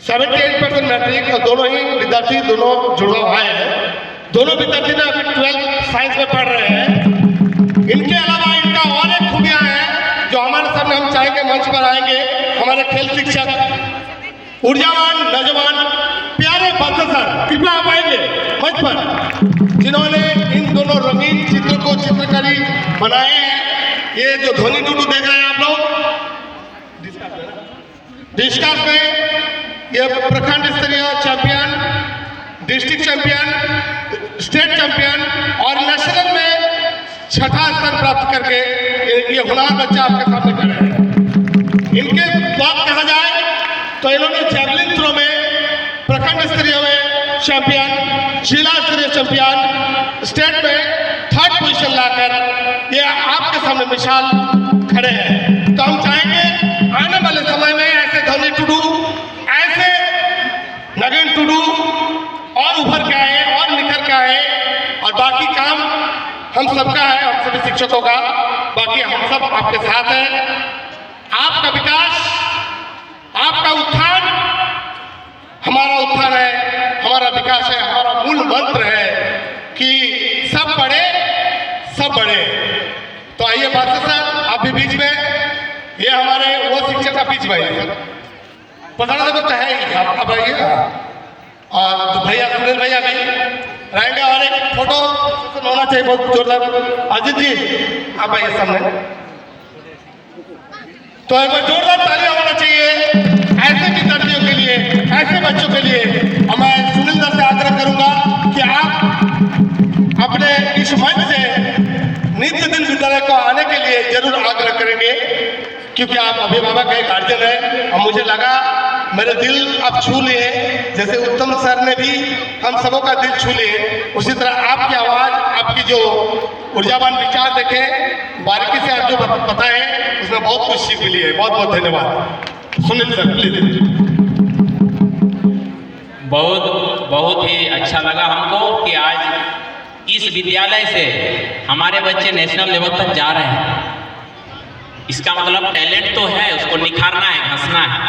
78% matric और दोनों ही विद्यार्थी दोनों जुड़वा आए हैं। दोनों विद्यार्थी ने अभी 12th साइंस में पढ़ रहे हैं। इनके अलावा इनका और एक खूबियां हैं जो हमारे सामने हम चाहेंगे मंच पर आएंगे। हमारे खेल शिक्षक ऊर्जावान नौजवान प्यारे बादशाह सर कृपया आप आएंगे मंच पर, जिन्होंने इन दोनों रंगीन चित्र को चित्रकारी बनाए हैं। ये जो धोनी टूडू देख रहे हैं आप लोग डिस्कस में, ये प्रखंड स्तरीय champion, district champion, state champion और नेशनल में 6ठा स्थान प्राप्त करके ये हुनर बच्चा आपके सामने खड़े हैं। इनके बात कहा जाए तो इन्होंने जैवलिन थ्रो में प्रखंड स्तरीय में चैंपियन, जिला स्तरीय चैंपियन, स्टेट में 3rd पोजीशन लाकर ये आपके सामने मिसाल खड़े हैं। तो हम चाहेंगे आने वाले समय में ऐसे धोनी टुडू, ऐसे नगेन टुडू और उभर के आए और निखर के आए, और बाकी काम हम सबका है, हम सभी शिक्षकों का। बाकी हम सब आपके साथ हैं। आपका विकास, आपका उत्थान हमारा उत्थान है, हमारा विकास है, हमारा मूल मंत्र है कि सब बढ़े सब बढ़े। तो आइए बादशाह साहब आप भी बीच में, ये हमारे वो शिक्षक का बीच में है, बताना तो है ही, आप आइए। और तो भैया सुनील भैया भी रहेंगे और एक फोटो होना चाहिए बहुत जोरदार। अजीत जी आप आइए सामने। तो एक बार जोरदार ताली होना चाहिए ऐसे विद्यार्थियों के लिए, ऐसे बच्चों के लिए। और मैं सुनील दा से आग्रह करूंगा कि आप अपने इस मंच से नित्य दिन विद्यालय को आने के लिए जरूर आग्रह करेंगे, क्योंकि आप अभिभावक है, गार्जियन है। और मुझे लगा मेरे दिल आप छू लिए, जैसे उत्तम सर ने भी हम सबों का दिल छू लिए, उसी तरह आपकी आवाज़, आपकी जो ऊर्जावान विचार देखे, बारीकी से आप जो बताएं, उसमें बहुत कुछ सीख मिली है। बहुत बहुत धन्यवाद। Sunil sir please. बहुत ही अच्छा लगा हमको कि आज इस विद्यालय से हमारे बच्चे नेशनल लेवल तक जा रहे हैं। इसका मतलब टैलेंट तो है, उसको निखारना है, घसना है।